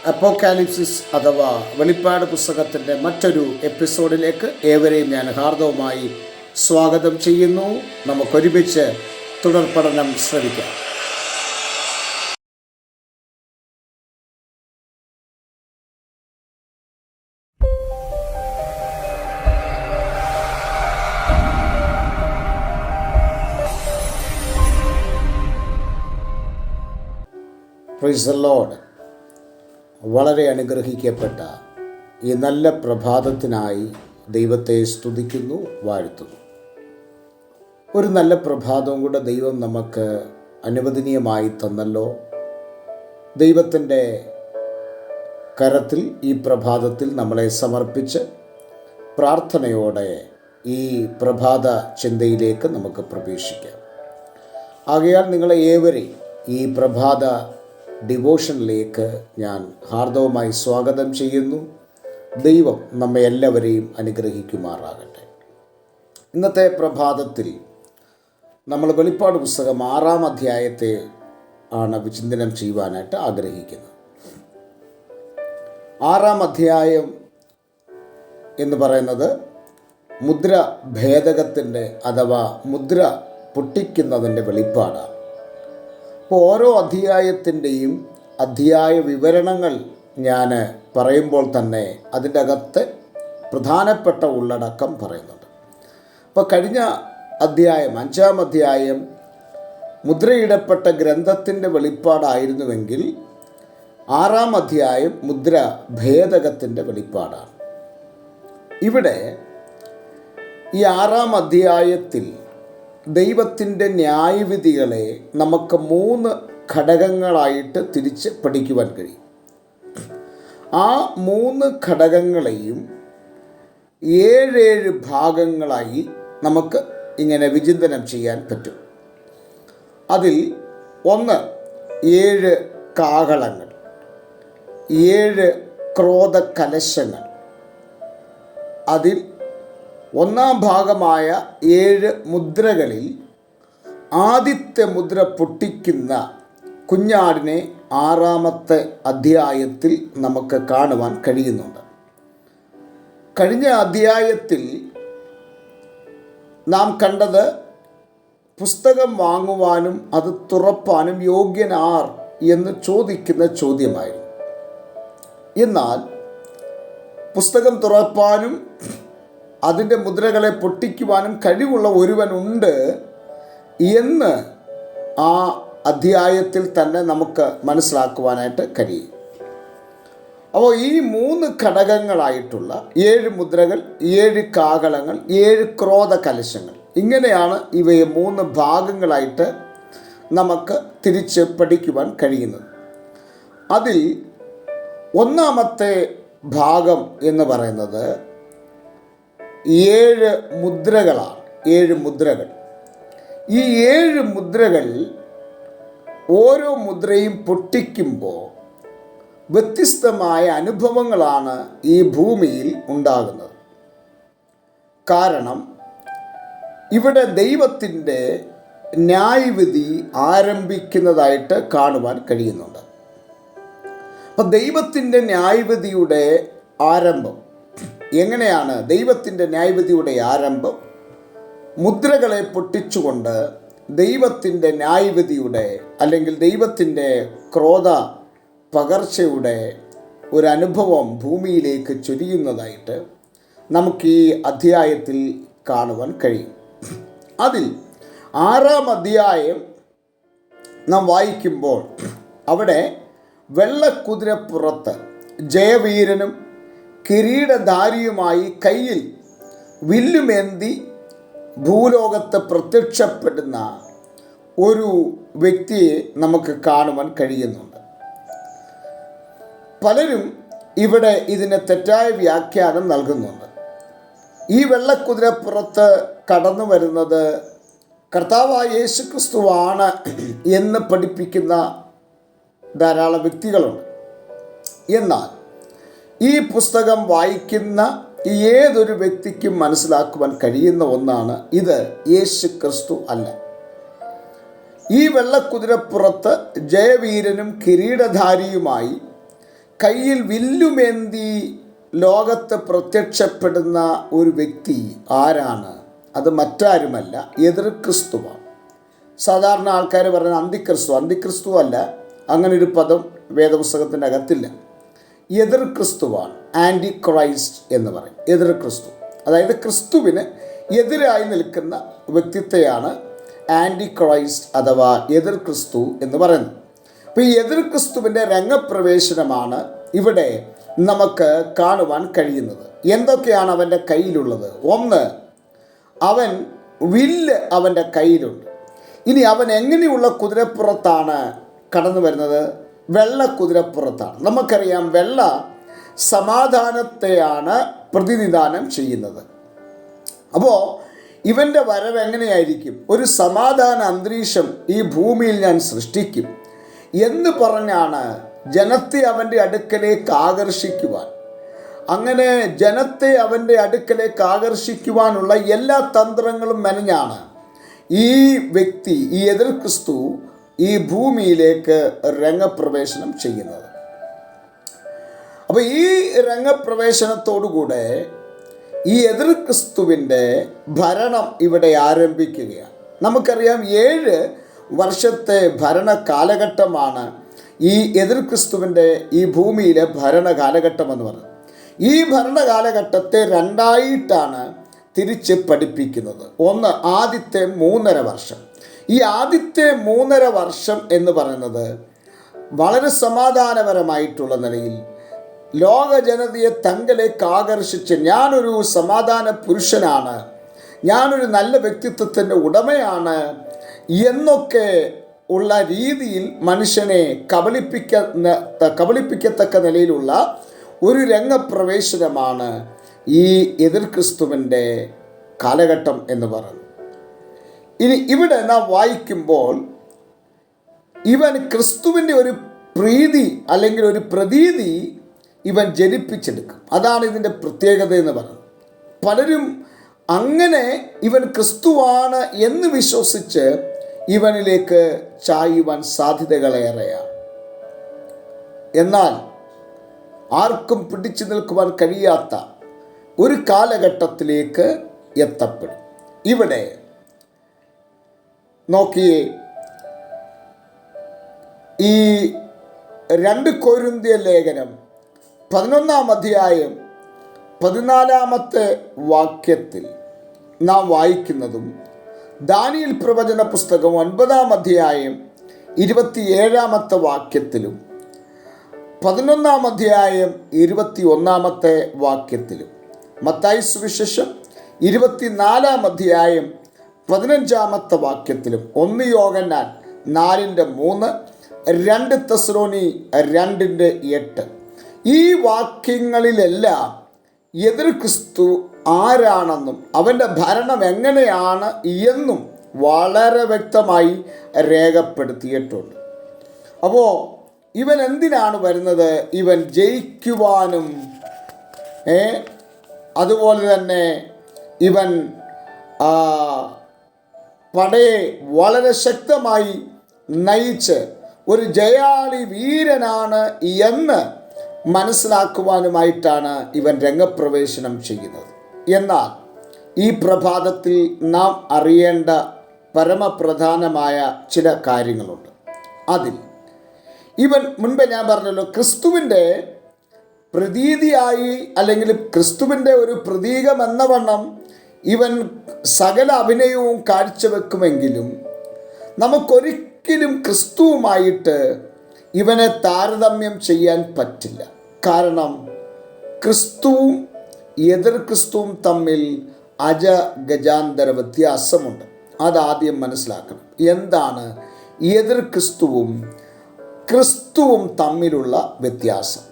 അപ്പോക്കാലിപ്സിസ് അഥവാ വെളിപ്പാട് പുസ്തകത്തിൻ്റെ മറ്റൊരു എപ്പിസോഡിലേക്ക് ഏവരെയും ഞാൻ ഹാർദവമായി സ്വാഗതം ചെയ്യുന്നു. നമുക്കൊരുമിച്ച് തുടർ പഠനം ശ്രമിക്കാം. Praise the Lord. വളരെ അനുഗ്രഹിക്കപ്പെട്ട ഈ നല്ല പ്രഭാതത്തിനായി ദൈവത്തെ സ്തുതിക്കുന്നു, വാഴ്ത്തുന്നു. ഒരു നല്ല പ്രഭാതവും കൂടെ ദൈവം നമുക്ക് അനുവദനീയമായി തന്നല്ലോ. ദൈവത്തിൻ്റെ കരത്തിൽ ഈ പ്രഭാതത്തിൽ നമ്മളെ സമർപ്പിച്ച് പ്രാർത്ഥനയോടെ ഈ പ്രഭാത ചിന്തയിലേക്ക് നമുക്ക് പ്രവേശിക്കാം. ആകയാൽ നിങ്ങളെ ഏവരെയും ഈ പ്രഭാത ഡിവോഷനിലേക്ക് ഞാൻ ഹാർദവമായി സ്വാഗതം ചെയ്യുന്നു. ദൈവം നമ്മെ എല്ലാവരെയും അനുഗ്രഹിക്കുമാറാകട്ടെ. ഇന്നത്തെ പ്രഭാതത്തിൽ നമ്മൾ വെളിപ്പാട് പുസ്തകം 6-ാം അധ്യായത്തെ ആണ് വിചിന്തനം ചെയ്യുവാനായിട്ട് ആഗ്രഹിക്കുന്നത്. 6-ാം അധ്യായം എന്ന് പറയുന്നത് മുദ്ര ഭേദകത്തിൻ്റെ അഥവാ മുദ്ര പൊട്ടിക്കുന്നതിൻ്റെ വെളിപ്പാടാണ്. അപ്പോൾ ഓരോ അധ്യായത്തിൻ്റെയും അധ്യായ വിവരണങ്ങൾ ഞാൻ പറയുമ്പോൾ തന്നെ അതിൻ്റെ അകത്ത് പ്രധാനപ്പെട്ട ഉള്ളടക്കം പറയുന്നുണ്ട്. അപ്പോൾ കഴിഞ്ഞ അധ്യായം 5-ാം അധ്യായം മുദ്രയിടപ്പെട്ട ഗ്രന്ഥത്തിൻ്റെ വെളിപ്പാടായിരുന്നുവെങ്കിൽ 6-ാം അധ്യായം മുദ്ര ഭേദകത്തിൻ്റെ വെളിപ്പാടാണ്. ഇവിടെ ഈ 6-ാം അധ്യായത്തിൽ ദൈവത്തിൻ്റെ ന്യായവിധികളെ നമുക്ക് 3 ഘടകങ്ങളായിട്ട് തിരിച്ച് പഠിക്കുവാൻ കഴിയും. ആ 3 ഘടകങ്ങളെയും 7 ഭാഗങ്ങളായി നമുക്ക് ഇങ്ങനെ വിചിന്തനം ചെയ്യാൻ പറ്റും. അതിൽ ഒന്ന് 7 കാഹളങ്ങൾ, 7 ക്രോധ കലശങ്ങൾ. അതിൽ 1-ാം ഭാഗമായ 7 മുദ്രകളിൽ ആദ്യത്തെ മുദ്ര പൊട്ടിക്കുന്ന കുഞ്ഞാടിനെ 6-ാമത്തെ അധ്യായത്തിൽ നമുക്ക് കാണുവാൻ കഴിയുന്നുണ്ട്. കഴിഞ്ഞ അധ്യായത്തിൽ നാം കണ്ടത് പുസ്തകം വാങ്ങുവാനും അത് തുറപ്പാനും യോഗ്യനാർ എന്ന് ചോദിക്കുന്ന ചോദ്യമായിരുന്നു. എന്നാൽ പുസ്തകം തുറപ്പാനും അതിൻ്റെ മുദ്രകളെ പൊട്ടിക്കുവാനും കഴിവുള്ള ഒരുവനുണ്ട് എന്ന് ആ അധ്യായത്തിൽ തന്നെ നമുക്ക് മനസ്സിലാക്കുവാനായിട്ട് കഴിയും. അപ്പോൾ ഈ 3 ഘടകങ്ങളായിട്ടുള്ള 7 മുദ്രകൾ, 7 കാഹളങ്ങൾ, 7 ക്രോധ കലശങ്ങൾ, ഇങ്ങനെയാണ് ഇവയെ 3 ഭാഗങ്ങളായിട്ട് നമുക്ക് തിരിച്ച് പഠിക്കുവാൻ കഴിയുന്നത്. അതിൽ 1-ാമത്തെ ഭാഗം എന്ന് പറയുന്നത് 7 മുദ്രകളാണ്. 7 മുദ്രകൾ. ഈ 7 മുദ്രകൾ ഓരോ മുദ്രയും പൊട്ടിക്കുമ്പോൾ വ്യത്യസ്തമായ അനുഭവങ്ങളാണ് ഈ ഭൂമിയിൽ ഉണ്ടാകുന്നത്. കാരണം ഇവിടെ ദൈവത്തിൻ്റെ ന്യായവിധി ആരംഭിക്കുന്നതായിട്ട് കാണുവാൻ കഴിയുന്നുണ്ട്. അപ്പം ദൈവത്തിൻ്റെ ന്യായവിധിയുടെ ആരംഭം എങ്ങനെയാണ്? ദൈവത്തിൻ്റെ ന്യായവിധിയുടെ ആരംഭം മുദ്രകളെ പൊട്ടിച്ചുകൊണ്ട് ദൈവത്തിൻ്റെ ന്യായവിധിയുടെ അല്ലെങ്കിൽ ദൈവത്തിൻ്റെ ക്രോധ പകർച്ചയുടെ ഒരു അനുഭവം ഭൂമിയിലേക്ക് ചൊരിയുന്നതായിട്ട് നമുക്ക് ഈ അധ്യായത്തിൽ കാണുവാൻ കഴിയും. അതിൽ 6-ാം അധ്യായം നാം വായിക്കുമ്പോൾ അവിടെ വെള്ളക്കുതിരപ്പുറത്ത് ജയവീരനും കിരീടധാരിയുമായി കയ്യിൽ വില്ലുമേന്തി ഭൂലോകത്ത് പ്രത്യക്ഷപ്പെടുന്ന ഒരു വ്യക്തിയെ നമുക്ക് കാണുവാൻ കഴിയുന്നുണ്ട്. പലരും ഇവിടെ ഇതിന് തെറ്റായ വ്യാഖ്യാനം നൽകുന്നുണ്ട്. ഈ വെള്ളക്കുതിരപ്പുറത്ത് കടന്നു വരുന്നത് കർത്താവായ യേശുക്രിസ്തുവാണ് എന്ന് പഠിപ്പിക്കുന്ന ധാരാളം വ്യക്തികളുണ്ട്. എന്നാൽ ഈ പുസ്തകം വായിക്കുന്ന ഏതൊരു വ്യക്തിക്കും മനസ്സിലാക്കുവാൻ കഴിയുന്ന ഒന്നാണ്, ഇത് യേശു ക്രിസ്തു അല്ല. ഈ വെള്ളക്കുതിരപ്പുറത്ത് ജയവീരനും കിരീടധാരിയുമായി കയ്യിൽ വില്ലുമേന്തി ലോകത്ത് പ്രത്യക്ഷപ്പെടുന്ന ഒരു വ്യക്തി ആരാണ്? അത് മറ്റാരുമല്ല, എതിർ ക്രിസ്തുവാണ്. സാധാരണ ആൾക്കാർ പറയുന്നത് അന്തിക്രിസ്തു അല്ല, അങ്ങനെ ഒരു പദം വേദപുസ്തകത്തിൻ്റെ അകത്തില്ല. എതിർ ക്രിസ്തുവാണ്, ആൻറ്റി ക്രൈസ്റ്റ് എന്ന് പറയും. എതിർ ക്രിസ്തു, അതായത് ക്രിസ്തുവിന് എതിരായി നിൽക്കുന്ന വ്യക്തിത്വയാണ് ആൻറ്റി ക്രൈസ്റ്റ് അഥവാ എതിർ ക്രിസ്തു എന്ന് പറയുന്നത്. അപ്പോൾ ഈ എതിർ ക്രിസ്തുവിൻ്റെ രംഗപ്രവേശനമാണ് ഇവിടെ നമുക്ക് കാണുവാൻ കഴിയുന്നത്. എന്തൊക്കെയാണ് അവൻ്റെ കയ്യിലുള്ളത്? ഒന്ന്, അവൻ വില്ല് അവൻ്റെ കയ്യിലുണ്ട്. ഇനി അവൻ എങ്ങനെയുള്ള കുതിരപ്പുറത്താണ് കടന്നു വരുന്നത്? വെള്ള കുതിരപ്പുറത്താണ്. നമുക്കറിയാം, വെള്ള സമാധാനത്തെയാണ് പ്രതിനിധാനം ചെയ്യുന്നത്. അപ്പോൾ ഇവൻ്റെ വരവ് എങ്ങനെയായിരിക്കും? ഒരു സമാധാന അന്തരീക്ഷം ഈ ഭൂമിയിൽ ഞാൻ സൃഷ്ടിക്കും എന്ന് പറഞ്ഞാണ് ജനത്തെ അവൻ്റെ അടുക്കലേക്ക് ആകർഷിക്കുവാൻ. അങ്ങനെ ജനത്തെ അവൻ്റെ അടുക്കലേക്ക് ആകർഷിക്കുവാനുള്ള എല്ലാ തന്ത്രങ്ങളും മെനഞ്ഞാണ് ഈ വ്യക്തി, ഈ എതിർ ക്രിസ്തു ഈ ഭൂമിയിലേക്ക് രംഗപ്രവേശനം ചെയ്യുന്നത്. അപ്പോൾ ഈ രംഗപ്രവേശനത്തോടുകൂടെ ഈ എതിർ ക്രിസ്തുവിൻ്റെ ഭരണം ഇവിടെ ആരംഭിക്കുകയാണ്. നമുക്കറിയാം, 7 വർഷത്തെ ഭരണ കാലഘട്ടമാണ് ഈ എതിർ ക്രിസ്തുവിൻ്റെ ഈ ഭൂമിയിലെ ഭരണ കാലഘട്ടം എന്ന് പറയുന്നത്. ഈ ഭരണ കാലഘട്ടത്തെ രണ്ടായിട്ടാണ് തിരിച്ച് പഠിപ്പിക്കുന്നത്. ഒന്ന്, ആദ്യത്തെ 3.5 വർഷം. ഈ ആദ്യത്തെ 3.5 വർഷം എന്ന് പറയുന്നത് വളരെ സമാധാനപരമായിട്ടുള്ള നിലയിൽ ലോക ജനതയെ തങ്ങളിലേക്ക് ആകർഷിച്ച്, ഞാനൊരു സമാധാന പുരുഷനാണ്, ഞാനൊരു നല്ല വ്യക്തിത്വത്തിൻ്റെ ഉടമയാണ് എന്നൊക്കെ ഉള്ള രീതിയിൽ മനുഷ്യനെ കബളിപ്പിക്കത്തക്ക നിലയിലുള്ള ഒരു രംഗപ്രവേശനമാണ് ഈ എതിർ ക്രിസ്തുവിൻ്റെ കാലഘട്ടം എന്ന് പറയുന്നത്. ഇനി ഇവിടെ നാം വായിക്കുമ്പോൾ ഇവൻ ക്രിസ്തുവിൻ്റെ ഒരു പ്രീതി അല്ലെങ്കിൽ ഒരു പ്രതീതി ഇവൻ ജനിപ്പിച്ചെടുക്കും. അതാണ് ഇതിൻ്റെ പ്രത്യേകത എന്ന് പറയുന്നത്. പലരും അങ്ങനെ ഇവൻ ക്രിസ്തുവാണ് എന്ന് വിശ്വസിച്ച് ഇവനിലേക്ക് ചായുവാൻ സാധ്യതകളേറെയാണ്. എന്നാൽ ആർക്കും പിടിച്ചു നിൽക്കുവാൻ കഴിയാത്ത ഒരു കാലഘട്ടത്തിലേക്ക് എത്തപ്പെടും. ഇവിടെ നോക്കിയേ, ഈ 2 കൊരിന്ത്യർ ലേഖനം 11-ാം അധ്യായം 14-ാമത്തെ വാക്യത്തിൽ നാം വായിക്കുന്നതും, ദാനിയേൽ പ്രവചന പുസ്തകം 9-ാം അധ്യായം 27-ാമത്തെ വാക്യത്തിലും 11-ാം അധ്യായം 21-ാമത്തെ വാക്യത്തിലും, മത്തായി സുവിശേഷം 24-ാം അധ്യായം 15-ാമത്തെ വാക്യത്തിലും, 1 യോഹന്നാൻ 4:3, 2 തെസ്സലോനി 2:8, ഈ വാക്യങ്ങളിലെല്ലാം എതിർ ക്രിസ്തു ആരാണെന്നും അവൻ്റെ ഭരണം എങ്ങനെയാണ് എന്നും വളരെ വ്യക്തമായി രേഖപ്പെടുത്തിയിട്ടുണ്ട്. അപ്പോൾ ഇവൻ എന്തിനാണ് വരുന്നത്? ഇവൻ ജയിക്കുവാനും അതുപോലെ തന്നെ ഇവൻ പടയെ വളരെ ശക്തമായി നയിച്ച് ഒരു ജയാളി വീരനാണ് എന്ന് മനസ്സിലാക്കുവാനുമായിട്ടാണ് ഇവൻ രംഗപ്രവേശനം ചെയ്യുന്നത്. എന്നാൽ ഈ പ്രഭാതത്തിൽ നാം അറിയേണ്ട പരമപ്രധാനമായ ചില കാര്യങ്ങളുണ്ട്. അതിൽ ഇവൻ മുൻപ് ഞാൻ പറഞ്ഞല്ലോ, ക്രിസ്തുവിൻ്റെ പ്രതീതിയായി അല്ലെങ്കിൽ ക്രിസ്തുവിൻ്റെ ഒരു പ്രതീകമെന്ന വണ്ണം ഇവൻ സകല അഭിനയവും കാഴ്ചവെക്കുമെങ്കിലും നമുക്കൊരിക്കലും ക്രിസ്തുവുമായിട്ട് ഇവനെ താരതമ്യം ചെയ്യാൻ പറ്റില്ല. കാരണം ക്രിസ്തുവും എതിർ ക്രിസ്തുവും തമ്മിൽ അജഗജാന്തര വ്യത്യാസമുണ്ട്. അതാദ്യം മനസ്സിലാക്കണം. എന്താണ് എതിർ ക്രിസ്തുവും തമ്മിലുള്ള വ്യത്യാസം?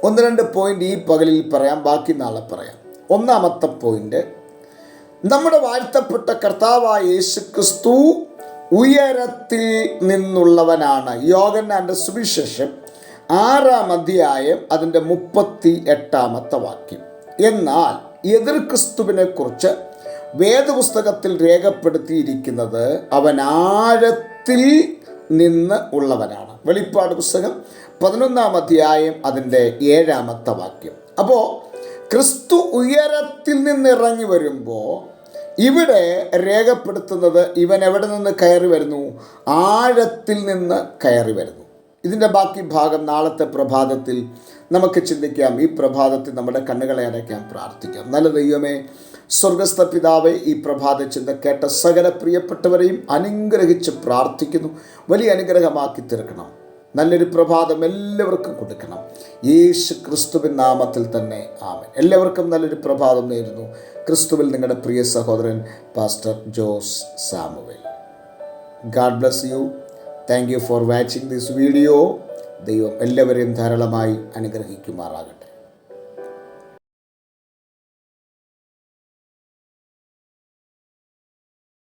1-2 പോയിന്റ് ഈ പകലിൽ പറയാം, ബാക്കി നാളെ പറയാം. ഒന്നാമത്തെ പോയിന്റ്, നമ്മുടെ വാഴ്ത്തപ്പെട്ട കർത്താവായ യേശു ക്രിസ്തു ഉയരത്തിൽ നിന്നുള്ളവനാണ്. യോഹന്നാന്റെ സുവിശേഷം 6-ാം അധ്യായം അതിൻ്റെ 38-ാമത്തെ വാക്യം. എന്നാൽ എതിർ ക്രിസ്തുവിനെ കുറിച്ച് വേദപുസ്തകത്തിൽ രേഖപ്പെടുത്തിയിരിക്കുന്നത് അവൻ ആഴത്തിൽ നിന്ന് ഉള്ളവനാണ്. വെളിപ്പാട് പുസ്തകം 11-ാം അധ്യായം അതിൻ്റെ 7-ാമത്തെ വാക്യം. അപ്പോൾ ക്രിസ്തു ഉയരത്തിൽ നിന്ന് ഇറങ്ങി വരുമ്പോൾ ഇവിടെ രേഖപ്പെടുത്തുന്നത് ഇവൻ എവിടെ നിന്ന് കയറി വരുന്നു? ആഴത്തിൽ നിന്ന് കയറി വരുന്നു. ഇതിൻ്റെ ബാക്കി ഭാഗം നാളത്തെ പ്രഭാതത്തിൽ നമുക്ക് ചിന്തിക്കാം. ഈ പ്രഭാതത്തിൽ നമ്മുടെ കണ്ണുകളെ അടയ്ക്കാം, പ്രാർത്ഥിക്കാം. നല്ല ദൈവമേ, സ്വർഗസ്ഥ പിതാവേ, ഈ പ്രഭാത ചിന്ത കേട്ട സകല പ്രിയപ്പെട്ടവരെയും അനുഗ്രഹിച്ച് പ്രാർത്ഥിക്കുന്നു. വലിയ അനുഗ്രഹമാക്കി തീർക്കണം. നല്ലൊരു പ്രഭാതം എല്ലാവർക്കും കൊടുക്കണം. യേശു ക്രിസ്തുവിൻ നാമത്തിൽ തന്നെ ആമേൻ. എല്ലാവർക്കും നല്ലൊരു പ്രഭാതം നേരുന്നു. ക്രിസ്തുവിൽ നിങ്ങളുടെ പ്രിയ സഹോദരൻ pastor Jose Samuel. God bless you. Thank you for watching this video. ദൈവം എല്ലാവരെയും ധാരാളമായി അനുഗ്രഹിക്കുമാറാകട്ടെ.